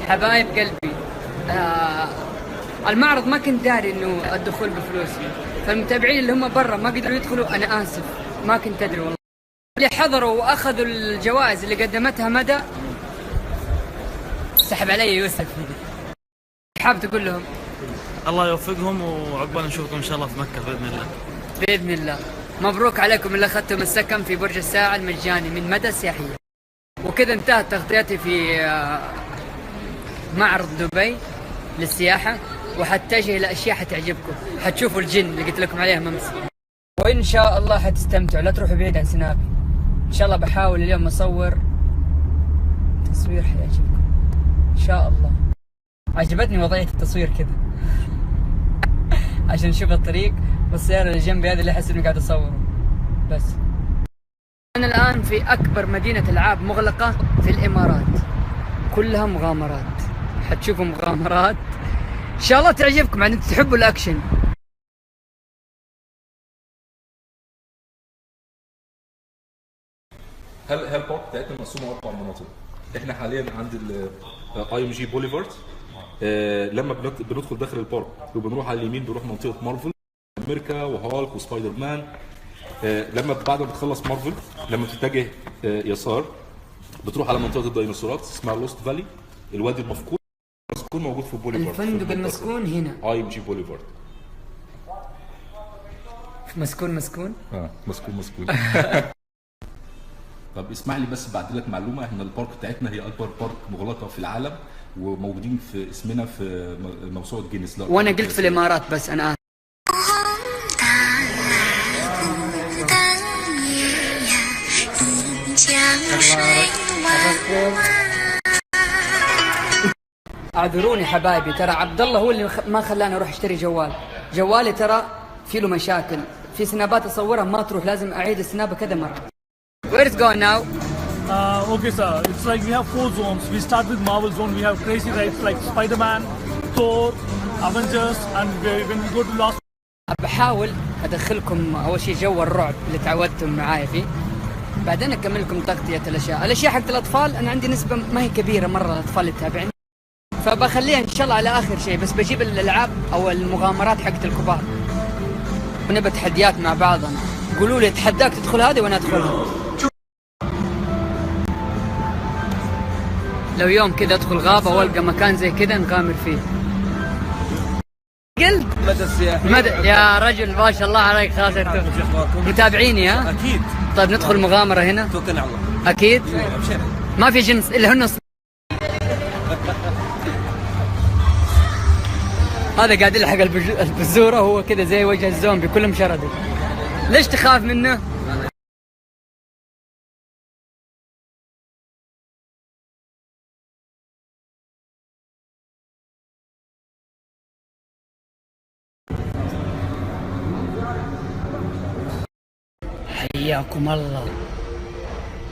حبايب قلبي، المعرض ما كنت داري انه الدخول بفلوس، فالمتابعين اللي هم برا ما قدروا يدخلوا، انا اسف ما كنت ادري والله. اللي حضروا واخذوا الجوائز اللي قدمتها مدى سحب علي يوسف. حاب تقول لهم؟ الله يوفقهم وعقبال نشوفكم ان شاء الله في مكة باذن الله. باذن الله. مبروك عليكم اللي اخذتم السكن في برج الساعة المجاني من مدى السياحية. وكذا انتهت تغطيتي في معرض دبي للسياحة، وحتجه إلى أشياء حتعجبكم، حتشوفوا الجن اللي قلت لكم عليها ممس، وإن شاء الله حتستمتعوا. لا تروحوا بعيد عن سنابي، إن شاء الله بحاول اليوم أصور تصوير حيعجبكم إن شاء الله. عجبتني وضعية التصوير كذا عشان نشوف الطريق والسيارة اللي جنبي هذه اللي أحس إني قاعد أصوره. بس أنا الآن في أكبر مدينة ألعاب مغلقة في الإمارات، كلها مغامرات، حتشوفوا مغامرات ان شاء الله تعجبكم، يعني انتم تحبوا الاكشن. البارك بتاعتنا مقسومه 4 مناطق. احنا حاليا عند الاي ام جي بوليفارد. لما بندخل داخل البارك وبنروح على اليمين بنروح منطقه مارفل، امريكا وهالك وسبايدر مان. لما بعد ما بتخلص مارفل لما تتجه يسار بتروح على منطقه الديناصورات اسمها لوست فالي، الوادي المفقود. المسكون موجود في بوليفارد، الفندق المسكون هنا اي ام جي بوليفارد. مسكون مسكون. طب اسمح لي بس بعد لك معلومه، احنا البارك بتاعتنا هي اكبر بارك مغلقه في العالم، وموجودين في اسمنا في موسوعه جينيس. وانا قلت في الامارات بس انا اعذروني حبايبي، ترى عبد الله هو اللي ما خلاني اروح اشتري جوالي ترى في له مشاكل، في سنابات اصورها ما تروح، لازم اعيد السنابه كذا مره. Where is going now? Okay sir, it's like we have 4 zones. We start with Marvel zone, we have crazy rides like Spider-Man, Thor, Avengers, and when we go to last. بحاول ادخلكم اول شيء جو الرعب اللي تعودتم معايا فيه، بعدين اكمل لكم تغطيه الاشياء حقت الاطفال. انا عندي نسبه ما هي كبيره مره الاطفال اللي تتابعني، فبخليها ان شاء الله على اخر شيء، بس بجيب الالعاب او المغامرات حقت الكبار، ونبى تحديات مع بعضنا. قولوا لي اتحداك تدخل هذه وانا ادخلها. لو يوم كذا ادخل غابه والقى مكان زي كذا نغامر فيه. قلت مدى السياحي يا رجل ما شاء الله عليك، خلاص انتم متابعيني ها؟ اكيد. طيب ندخل مغامره هنا؟ توكلنا على الله. اكيد. ما في جنس الا هن. هذا قاعد يلحق البزوره، هو كذا زي وجه الزومبي كله مشردي. ليش تخاف منه؟ حياكم الله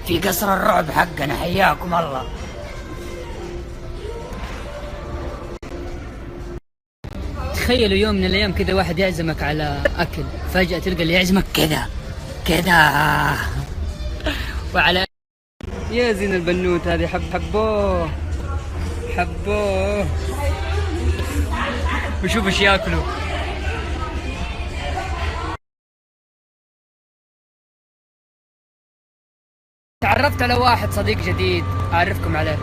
في قصر الرعب حقنا، حياكم الله. تخيلوا يوم من الايام كذا واحد يعزمك على اكل، فجأة تلقى اللي يعزمك كذا وعلى يا زين البنوت هذه حبوه وشوف ايش ياكلوا. تعرفت على واحد صديق جديد اعرفكم عليه.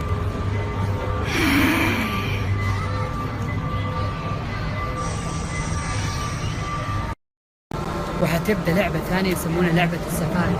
وحتبدأ لعبة ثانية يسمونها لعبة السفاري.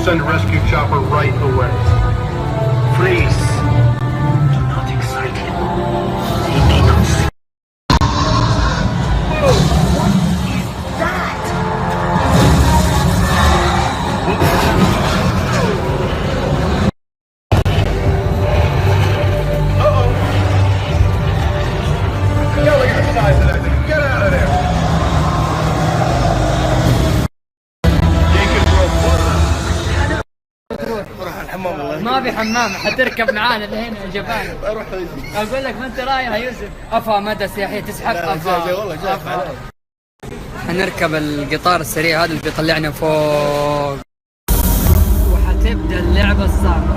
send a rescue chopper right away. Please, do not excite him. He may not see. ما في حمام حتركب معانا الحين يا جبان. اروح اقول لك ما انت رايح يا يوسف. افا مدى سياحيه تسحب افا. والله جاي حنركب القطار السريع هذا اللي بيطلعنا فوق وحتبدا اللعبه الصعبه.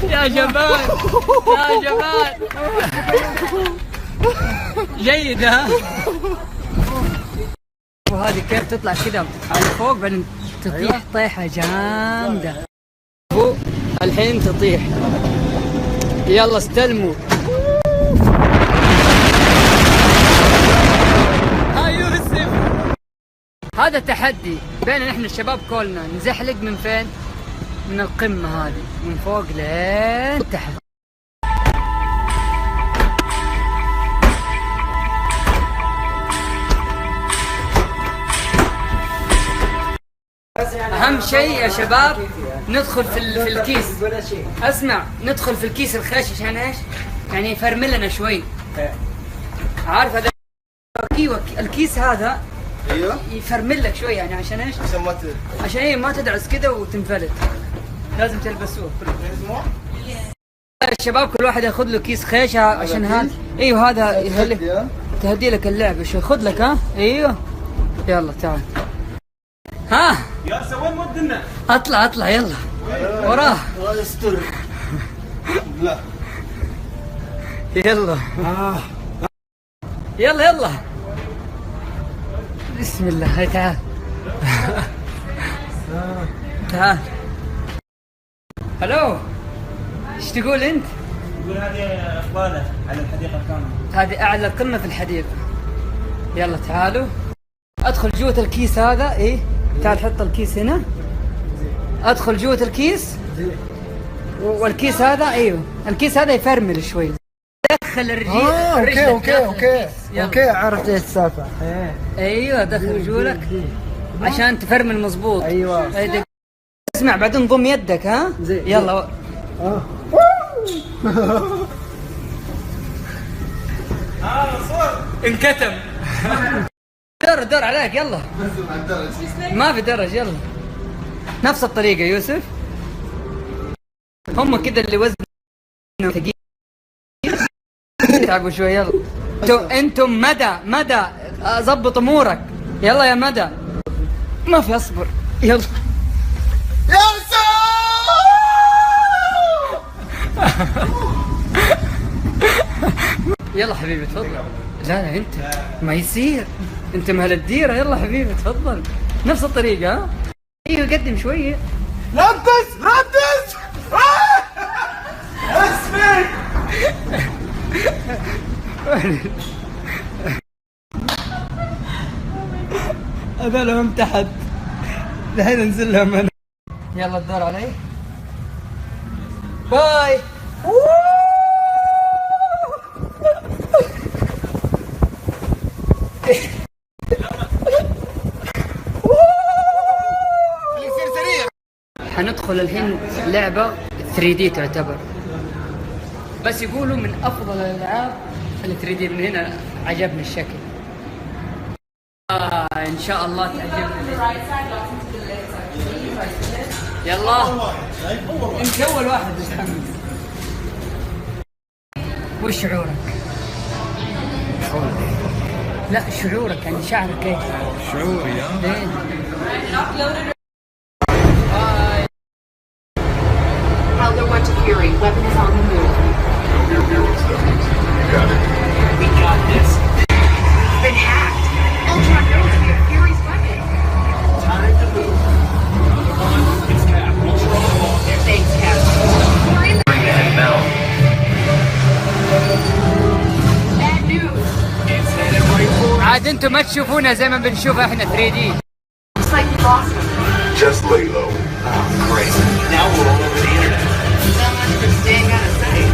يا جمال يا جمال جيد ها. وهذه كيف تطلع كذا على فوق بعدين تطيح طيحة جامدة فوق. الحين تطيح. يلا استلموا. هاي يوسف. هذا تحدي بين احنا الشباب كلنا نزحلق من فين؟ من القمة هذه من فوق لين تحت. أهم شيء يا شباب ندخل في الكيس. اسمع، ندخل في الكيس الخيش عشان ايش؟ يعني يفرملنا شوي. عارف هذا الكيس هذا؟ ايوه يفرمل لك شوي يعني عشان ايش؟ عشان ما تدعس كذا وتنفلت. لازم تلبسوه كله. الشباب كل واحد ياخذ له كيس خيش عشان هذا. ايوه هذا يهلك تهدي لك اللعبه شوي. خذ لك ها. ايوه يلا تعال. ها يا وين مودنا؟ اطلع يلا وراه. الله يستر. لا يلا يلا بسم الله. هاي تعال تعال. هلو ايش تقول انت؟ يقول هذه اقباله على الحديقه كامله. هذه اعلى قمه في الحديقه. يلا تعالوا ادخل جوة الكيس هذا. ايه تعال حط الكيس هنا. ادخل جوة الكيس والكيس هذا. ايوه الكيس هذا يفرمل شوي. دخل الرجل. اوكي عرفت ايش السالفه. ايوه دخل رجولك عشان تفرمل مظبوط. ايوه اسمع بعدين ضم يدك ها. يلا انكتم. دور عليك يلا. ما في درج. يلا نفس الطريقة يوسف. هم كذا اللي وزنهم ثقيل تعبوا شوي. يلا انتم مدى ضبط امورك. يلا يا مدى ما في اصبر. يلا يلا حبيبي تفضل. لا انت ما يصير. انت مهل الديره. يلا حبيبي تفضل نفس الطريقه ها. ايوه قدم شويه. ركز اسمع. هذول تحت الحين انزل لهم انا. يلا الدور علي. باي. حندخل الحين لعبة 3D تعتبر، بس يقولوا من أفضل الألعاب ال 3D. من هنا عجبني الشكل. شاء الله تعجبنا. يلا انت اول واحد متحمس. وش شعورك؟ لا شعورك يعني شعرك كيف؟ شعوري Prowler 1 to Fury, weapon is on the move. We got this. Been hacked. Ultron knows we have Fury's weapon. Time to move. It's Cap. Thanks, Cap. We're in the bad news. It's headed right for us. عاد انتم ما تشوفونا زي ما بنشوفها احنا 3D. Looks like we lost him. Just lay low. Oh, great. Now we're all over the internet. So much for staying out of sight.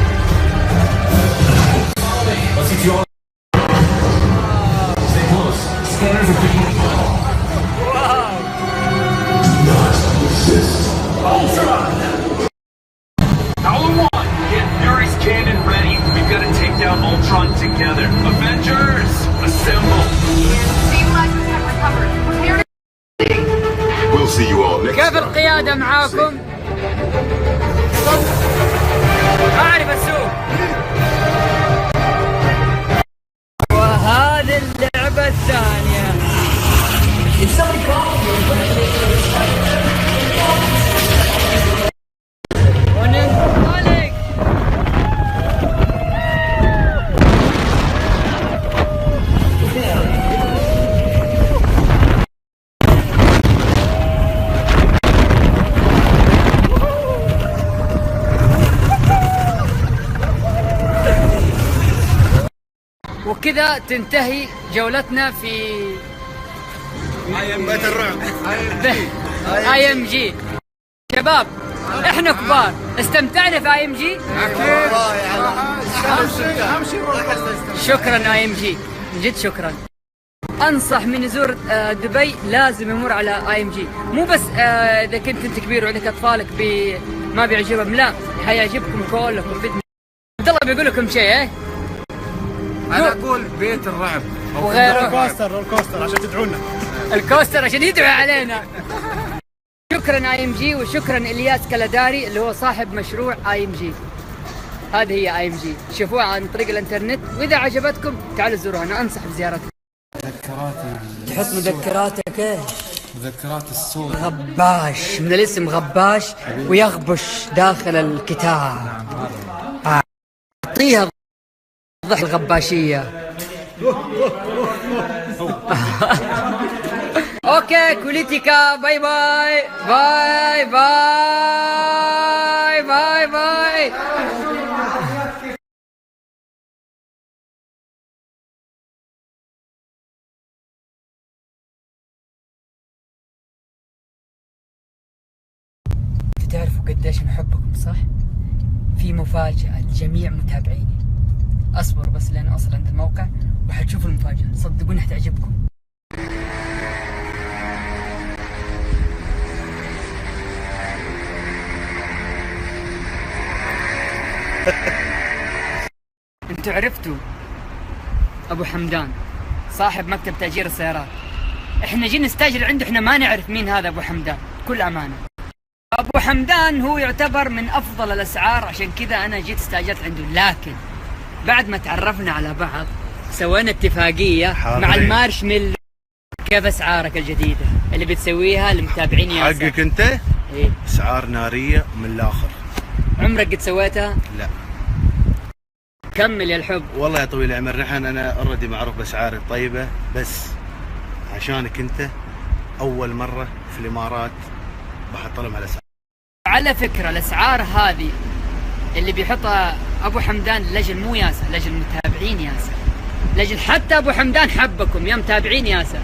Stay close. Scanners are picking up. Howler 1, get Fury's cannon ready. We've got to take down Ultron together. Avengers, assemble. Stabilizers have recovered. Prepare to... We'll see you all next كيف القيادة معاكم؟ أعرف السوق. وهذه اللعبة الثانية. وننطلق. وكذا تنتهي جولتنا في بيت الرعب. اي ام جي. شباب احنا كبار استمتعنا في اي ام جي. شكرا اي ام جي من جد شكرا. انصح من يزور دبي لازم يمر على اي ام جي. مو بس اذا كنت انت كبير وعندك اطفالك ما بيعجبهم، لا حيعجبكم كلكم باذن الله. الله بيقول لكم شيء ايه؟ انا اقول بيت الرعب وغيره. رول كوستر عشان تدعونا. الكوستر عشان يدعو علينا. شكرا اي ام جي وشكرا الياس كلاداري اللي هو صاحب مشروع اي ام جي. هذه هي اي ام جي، شوفوها عن طريق الانترنت واذا عجبتكم تعالوا زوروها. انا انصح بزيارتها. تحط مذكراتك ايش؟ مذكرات السوق. غباش من الاسم غباش ويغبش داخل الكتاب. اعطيها ضح الغباشية. اوكي كوليتيكا باي باي باي باي باي باي. تعرفوا قديش نحبكم صح؟ في مفاجأة لجميع متابعيني. اصبروا بس لين اوصل عند الموقع وحتشوفوا المفاجأة، صدقوني حتعجبكم. انتوا عرفتوا ابو حمدان صاحب مكتب تأجير السيارات، احنا جينا نستاجر عنده، احنا ما نعرف مين هذا ابو حمدان بكل امانة. ابو حمدان هو يعتبر من افضل الاسعار، عشان كذا انا جيت استاجرت عنده. لكن بعد ما تعرفنا على بعض سوينا اتفاقية مع المارشميلو. كيف اسعارك الجديدة اللي بتسويها للمتابعين يا حقك انت؟ ايه اسعار نارية من الاخر. عمرك قد سويتها؟ لا. كمل يا الحب. والله يا طويل العمر نحن انا اوريدي معروف باسعار طيبة، بس عشانك انت اول مرة في الامارات بحط لهم على اسعار. على فكرة الاسعار هذه اللي بيحطها ابو حمدان لاجل مو ياسر، لاجل المتابعين ياسر، لاجل حتى ابو حمدان حبكم يا متابعين ياسر.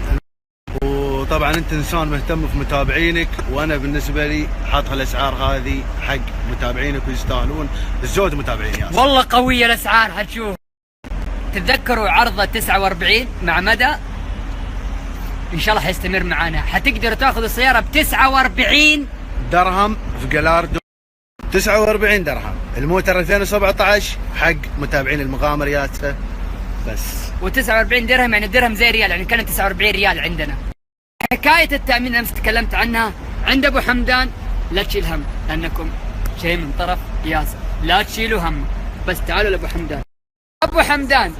وطبعا انت انسان مهتم في متابعينك، وانا بالنسبه لي حاط هالاسعار هذه حق متابعينك ويستاهلون الزود متابعين ياسر. والله قوية الاسعار حتشوف. تتذكروا عرضة 49 مع مدى؟ ان شاء الله حيستمر معنا، حتقدروا تاخذوا السيارة ب 49 درهم في قلاردو. 49 درهم الموتر 2017 حق متابعين المغامر ياسر بس. و49 درهم يعني الدرهم زي ريال، يعني كانت 49 ريال عندنا. حكايه التامين امس تكلمت عنها عند ابو حمدان، لا تشيل هم لانكم شيء من طرف ياسر، لا تشيلوا هم. بس تعالوا لابو حمدان. ابو حمدان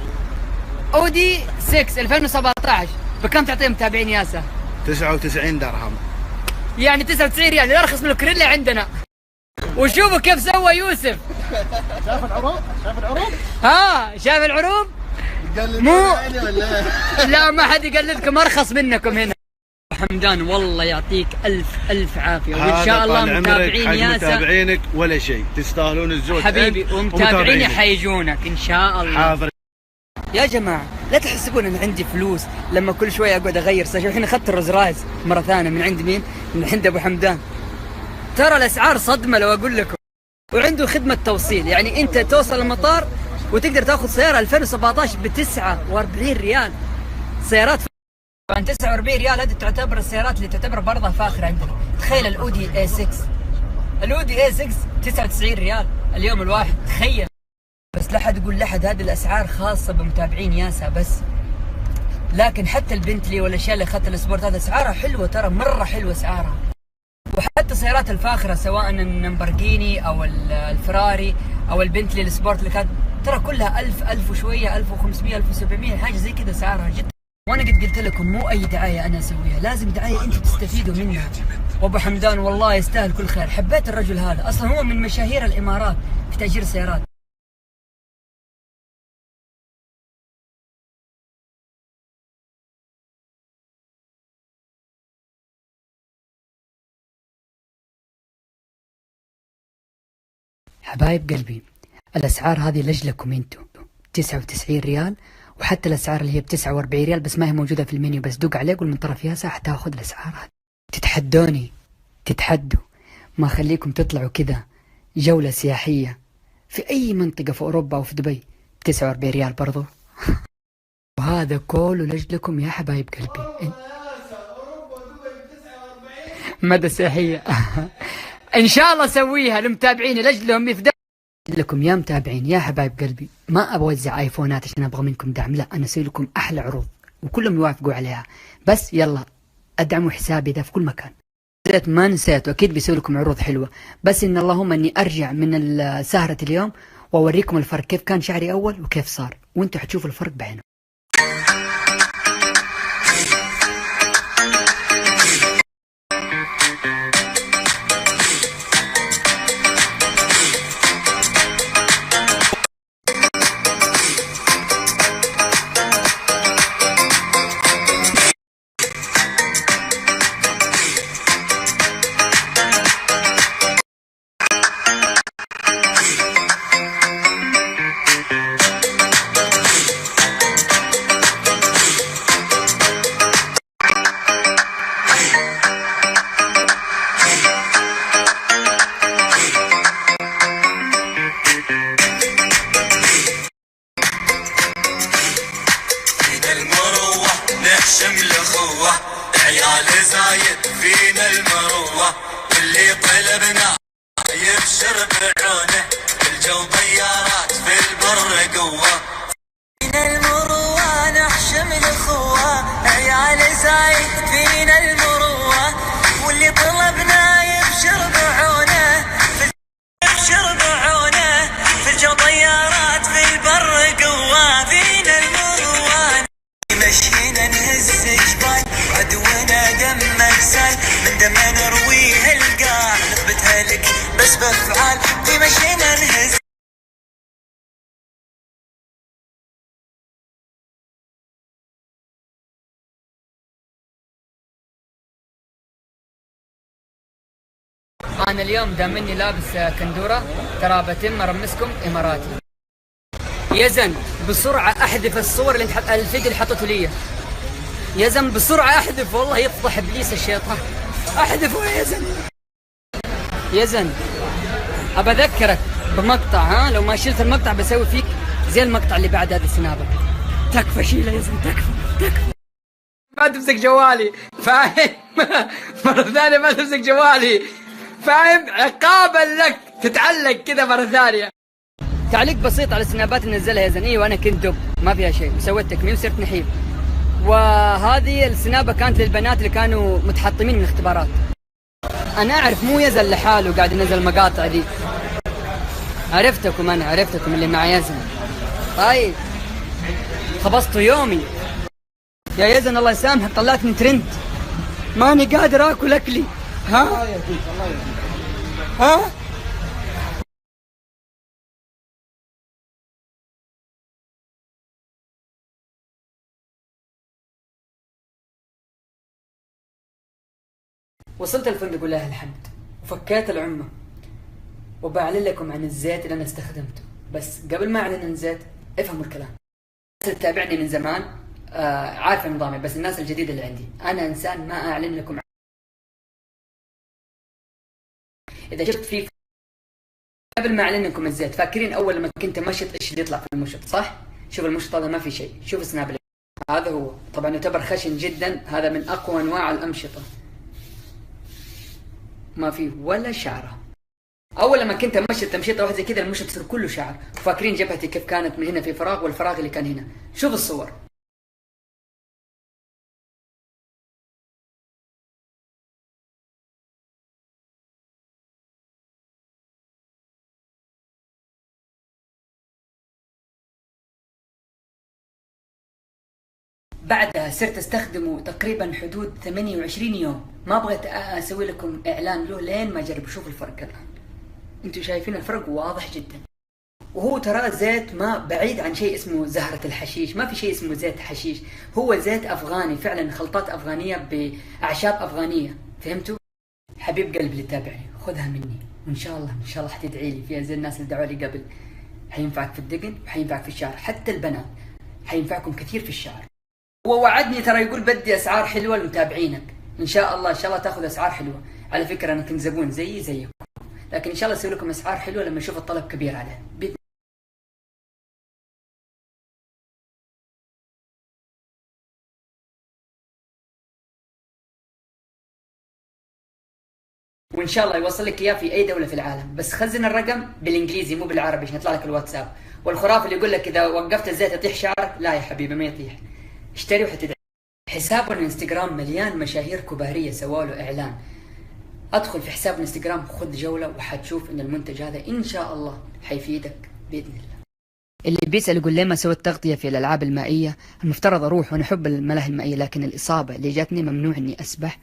اودي 6 2017 بكم تعطيه متابعين ياسر؟ 99 درهم، يعني 99 ريال، ارخص من الكريلا عندنا. وشوفوا كيف سوى يوسف. شاف العروض؟ شاف العروض؟ ها شاف العروض؟ مو لا ما حد يقلدكم، ارخص منكم هنا. حمدان والله يعطيك الف عافيه، وان شاء الله متابعين ياسا متابعينك ولا شيء، تستاهلون الزود حبيبي، ومتابعيني حيجونك ان شاء الله. حاضر يا جماعه لا تحسبون ان عندي فلوس لما كل شويه اقعد اغير. الحين اخذت الروز رايز مره ثانيه من عند مين؟ من عند ابو حمدان. ترى الاسعار صدمه لو اقول لكم. وعنده خدمه توصيل، يعني انت توصل المطار وتقدر تاخذ سياره 2017 ب 49 ريال. سيارات طبعا 49 ريال هذه تعتبر السيارات اللي تعتبر برضه فاخره عندنا. تخيل الاودي A6، الاودي A6 99 ريال اليوم الواحد، تخيل. بس لا حد يقول لحد، هذه الاسعار خاصه بمتابعين ياسا بس. لكن حتى البنتلي والاشياء اللي اخذتها السبورت هذا اسعارها حلوه، ترى مره حلوه اسعارها. وحتى السيارات الفاخره سواء النمبرجيني او الفراري او البنتلي السبورت اللي كانت، ترى كلها 1000 وشويه، 1500 1700 حاجه زي كذا اسعارها جدا. وانا قد قلت لكم مو اي دعايه انا اسويها، لازم دعايه انتم تستفيدوا منها. وابو حمدان والله يستاهل كل خير، حبيت الرجل هذا، اصلا هو من مشاهير الامارات في تأجير السيارات. حبايب قلبي، الاسعار هذه لاجلكم انتم، 99 ريال، وحتى الاسعار اللي هي ب 49 ريال بس ما هي موجوده في المنيو، بس دوق عليه قول من طرف ياسا حتاخذ الاسعار هذه. تتحدوني، تتحدوا، ما خليكم تطلعوا كذا جوله سياحيه في اي منطقه في اوروبا او في دبي ب 49 ريال برضو. وهذا كله لاجلكم يا حبايب قلبي. مدى سياحيه ان شاء الله اسويها لمتابعيني لاجلهم يفدى لكم يا متابعين يا حبايب قلبي. ما ابغى اوزع ايفونات عشان ابغى منكم دعم، لا انا اسوي لكم احلى عروض وكلهم يوافقوا عليها. بس يلا ادعموا حسابي ذا في كل مكان. ما نسيت واكيد بيسوي لكم عروض حلوه، بس ان اللهم اني ارجع من سهره اليوم واوريكم الفرق، كيف كان شعري اول وكيف صار، وانتم حتشوفوا الفرق بعينه. نحشم الاخوة عيال زايد فينا المروة، واللي طلبنا يبشر بعونه، الجو طيارات في البر قوة. فينا المروة نحشم الاخوة عيال زايد فينا المروة، واللي طلبنا يبشر بعونه، يبشر بعونه، في الجو طيارات في البر قوة. فينا المروة مشينا نهز جبال، عدونا دمك سال، من دمنا نرويه القاع، نثبتها لك بس بافعال. في مشينا نهز انا اليوم دام اني لابس كندوره ترى بتم ارمسكم اماراتي. يزن بسرعه احذف الصور اللي الفيديو اللي حطته لي. يزن بسرعه احذف، والله يفضح ابليس الشيطان. احذفه يا يزن. يزن ابى اذكرك بمقطع، ها لو ما شلت المقطع بسوي فيك زي المقطع اللي بعد هذا السنابه. تكفى شيله يزن، تكفى. ما تمسك جوالي، فاهم؟ مره ثانيه ما تمسك جوالي، فاهم؟ عقابا لك تتعلق كذا مره ثانيه. تعليق بسيط على السنابات اللي نزلها يزن. ايوه انا كنت دب ما فيها شيء، وسويت تكميم وصرت نحيف. وهذه السنابة كانت للبنات اللي كانوا متحطمين من الاختبارات. انا اعرف مو يزن لحاله قاعد ينزل المقاطع دي، عرفتكم انا عرفتكم اللي مع يزن. طيب خبصتوا يومي يا يزن، الله يسامحك طلعتني ترند، ماني قادر اكل اكلي. ها ها وصلت الفندق ولله الحمد وفكيت العمة وبعلن لكم عن الزيت اللي انا استخدمته. بس قبل ما اعلن عن الزيت افهموا الكلام. الناس اللي تتابعني من زمان عارفه نظامي، بس الناس الجديده اللي عندي انا انسان ما اعلن لكم. اذا شفت في قبل ما اعلن لكم الزيت، فاكرين اول لما كنت مشط ايش اللي يطلع في المشط صح؟ شوف المشط هذا ما في شيء، شوف السناب هذا هو طبعا يعتبر خشن جدا، هذا من اقوى انواع الامشطه، ما فيه ولا شعره. اول لما كنت امشي تمشيطه واحده زي كذا المشط يصير كله شعر. فاكرين جبهتي كيف كانت من هنا في فراغ والفراغ اللي كان هنا؟ شوف الصور. بعدها صرت استخدمه تقريبا حدود 28 يوم، ما بغيت اسوي لكم اعلان له لين ما اجرب. شوف الفرق الان، انتم شايفين الفرق واضح جدا. وهو ترى زيت ما بعيد عن شيء اسمه زهرة الحشيش، ما في شيء اسمه زيت حشيش، هو زيت افغاني فعلا، خلطات افغانية باعشاب افغانية، فهمتوا؟ حبيب قلبي اللي تابعني خذها مني، وان شاء الله حتدعي لي فيها زي الناس اللي دعوا لي قبل. حينفعك في الدقن وحينفعك في الشعر، حتى البنات حينفعكم كثير في الشعر. هو وعدني ترى يقول بدي اسعار حلوه لمتابعينك، ان شاء الله تاخذ اسعار حلوه. على فكره انا كنت زبون زيكم، لكن ان شاء الله اسوي لكم اسعار حلوه لما اشوف الطلب كبير عليه. وان شاء الله يوصل لك اياه في اي دوله في العالم، بس خزن الرقم بالانجليزي مو بالعربي عشان يطلع لك الواتساب. والخرافه اللي يقول لك اذا وقفت الزيت يطيح شعرك، لا يا حبيبي ما يطيح، اشتري وحتدعي. حسابه الانستغرام مليان مشاهير كباريه سووا له اعلان. ادخل في حساب الانستغرام خذ جوله وحتشوف ان المنتج هذا ان شاء الله حيفيدك باذن الله. اللي بيسال يقول ليه ما سويت تغطيه في الالعاب المائيه؟ المفترض اروح وانا احب الملاهي المائيه، لكن الاصابه اللي جاتني ممنوع اني اسبح.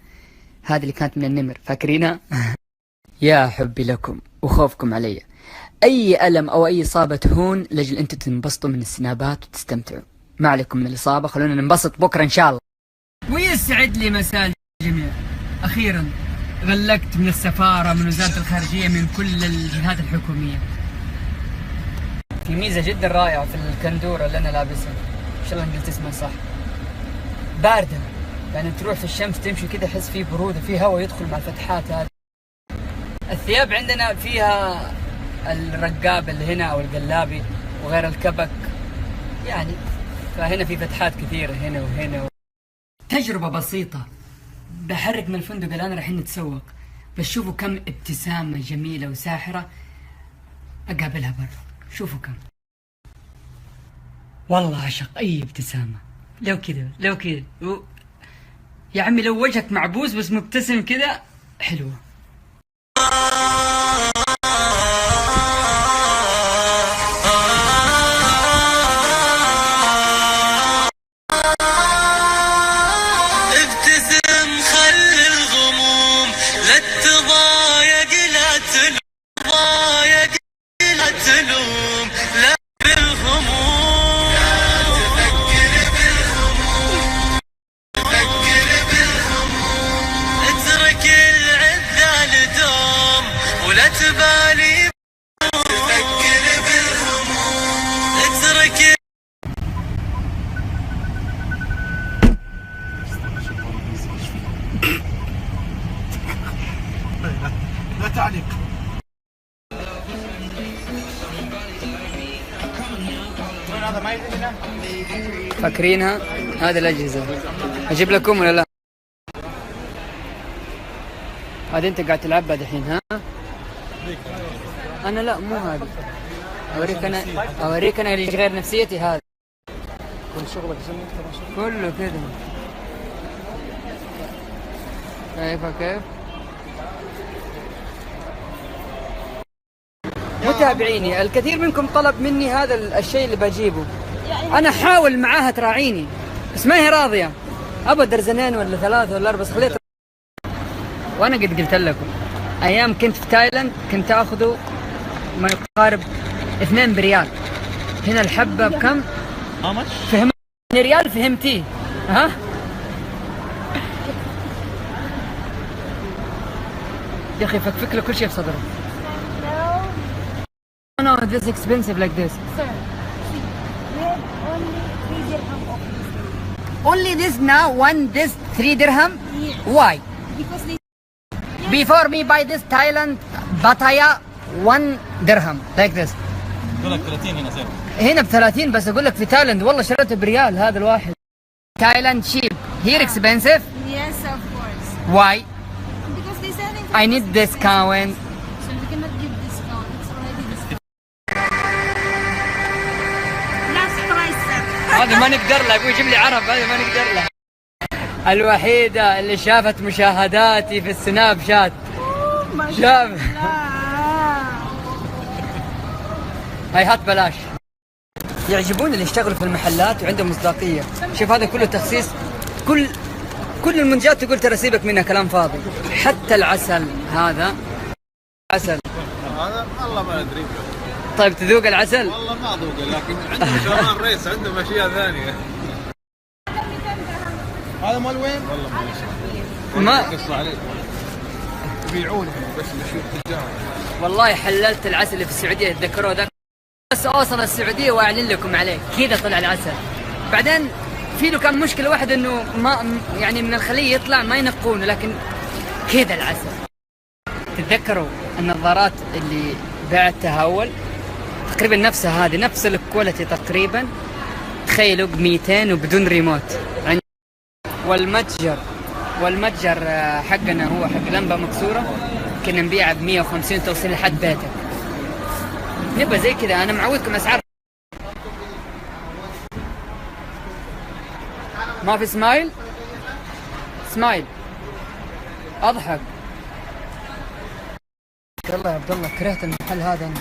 هذه اللي كانت من النمر فاكرينها؟ يا حبي لكم وخوفكم علي. اي الم او اي اصابه تهون لاجل انتم تنبسطوا من السنابات وتستمتعوا. ما عليكم من الاصابه، خلونا ننبسط بكره ان شاء الله. ويسعد لي مساء الجميع. اخيرا غلقت من السفاره، من وزاره الخارجيه، من كل الجهات الحكوميه. في ميزه جدا رائعه في الكندوره اللي انا لابسها، ان شاء الله قلت اسمها صح، بارده، يعني تروح في الشمس تمشي كده تحس فيه بروده، في هواء يدخل مع الفتحات هذه. الثياب عندنا فيها الرقاب اللي هنا او القلابي وغير الكبك، يعني فهنا في فتحات كثيره هنا وهنا. تجربه بسيطه، بحرك من الفندق الان رايحين نتسوق، بس شوفوا كم ابتسامه جميله وساحره اقابلها برا. شوفوا كم، والله اعشق اي ابتسامه. لو كذا يا عمي لو وجهك معبوس بس مبتسم كذا حلوه. ابتسم خلي الغموم لا تضايق لا تلوم لا بالهموم، لا تفكر بالهموم، فكر بالهموم، اترك العذال دوم ولا تبالي، فكر بالهموم، اترك. لا تعليق. فاكرينها؟ هذه الأجهزة أجيب لكم ولا لا؟ هذه أنت قاعد تلعبها دحين ها؟ أنا لا مو هذه، أوريك أنا اللي غير نفسيتي. هذا كله كده. كيف متابعيني الكثير منكم طلب مني هذا الشيء اللي بجيبه. انا حاول معاها تراعيني بس ما هي راضيه. ابى درزنين ولا 3 ولا 4 بس خليت. وانا قد قلت لكم ايام كنت في تايلاند كنت اخذه ما يقارب 2 بريال. هنا الحبه بكم؟ فهم ريال فهمتيه؟ ها؟ يا اخي فكفك له كل شيء في صدره. No, this is expensive like this. Sir, see, we have only 3 dirham of this. Only this now, this 3 dirham? Yes. Why? Because they... Before me buy this Thailand Pattaya 1 dirham like this. يقول لك 30 هنا سعر. هنا ب30 بس اقول لك في تايلاند والله شريته بريال هذا الواحد. Thailand cheap. Here expensive? Yes, of course. Why? Because they selling... I need discount. So we cannot give discount. It's already discount. Last price, sir. هذا ما نقدر له. ابوي يجيب لي عرب. هذا ما نقدر له. الوحيدة اللي شافت مشاهداتي في السناب شات. شاف. هاي هات بلاش. يعجبون اللي يشتغلوا في المحلات وعندهم مصداقية. شوف هذا كله تخصيص. كل المنتجات تقول ترى سيبك منها كلام فاضي. حتى العسل هذا عسل. هذا والله ما ادري. طيب تذوق العسل؟ والله ما اذوقه لكن عنده كمان ريس عنده اشياء ثانيه. هذا مال وين؟ والله ما قصوا عليه. يبيعونه بس نشوف تجار. والله حللت العسل اللي في السعودية تذكروه ذاك. بس اوصل السعودية واعلن لكم عليه كذا طلع العسل. بعدين في له كان مشكلة واحد انه ما يعني من الخلية يطلع ما ينقونه لكن كذا العسل. تتذكروا النظارات اللي بعتها اول تقريبا نفسها هذه نفس الكواليتي تقريبا. تخيلوا ب 200 وبدون ريموت. والمتجر حقنا هو حق لمبة مكسورة كنا نبيعها ب 150 توصل لحد بيتك. نبقى زي كذا. انا معودكم اسعار. ما في سمايل اضحك. يلا يا عبد الله كرهت المحل هذا أنا.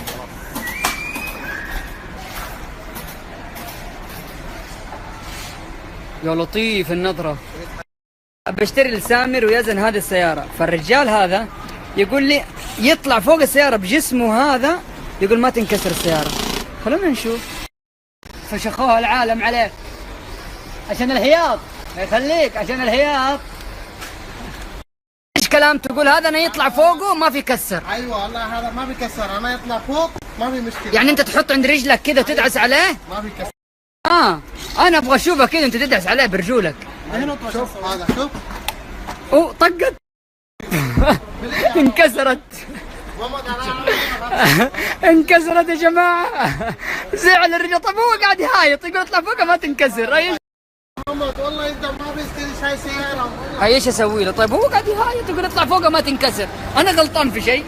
يا لطيف النظرة. بشتري لسامر ويزن هذه السيارة. فالرجال هذا يقول لي يطلع فوق السيارة بجسمه هذا يقول ما تنكسر السيارة. خلونا نشوف. فشخوها العالم عليه عشان الهياط. يخليك عشان الهياط. ايش كلام تقول هذا انا يطلع فوقه ما في كسر. ايوه والله هذا ما بيكسر. انا يطلع فوق ما في مشكله. يعني انت تحط عند رجلك كذا تدعس عليه ما بيكسر. انا ابغى اشوفه كذا انت تدعس عليه برجولك. شوف هذا شوف. طقت. انكسرت. انكسرت يا جماعه. زعل الرجل. طيب هو قاعد يهايط يقول اطلع فوقها ما تنكسر. ايش والله انت ما بيشتري شاي سياره. ايش اسوي له؟ طيب هو قاعد يهايط يقول اطلع فوقها ما تنكسر. انا غلطان في شيء؟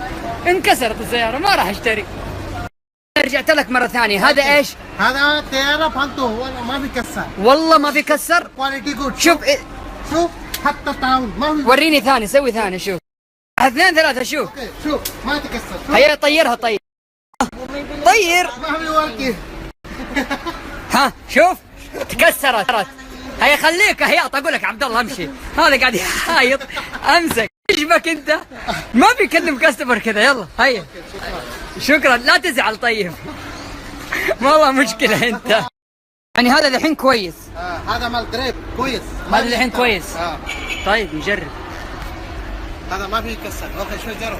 انكسرت السياره ما راح اشتري. رجعت لك مره ثانيه. هذا ايش؟ هذا سياره فانتو والله ما بيكسر. والله ما بيكسر. كواليتي جود. شوف شوف حتى تعاون ما في. وريني ثاني. سوي ثاني. شوف 2 3 شوف. اوكي شوف ما تكسر. هيا طيرها. طير ما في وركي. ها شوف تكسرت. هيا خليك هياط. اقول لك عبد الله امشي. هذا قاعد يحايط. امسك. ايش بك انت؟ ما بيكلم كاستمر كذا. يلا هيا. شكرا لا تزعل. طيب والله مشكلة انت. يعني هذا الحين كويس. هذا مال دريب كويس. هذا الحين كويس. طيب نجرب. هذا ما بيكسر. اوكي شوي جرب.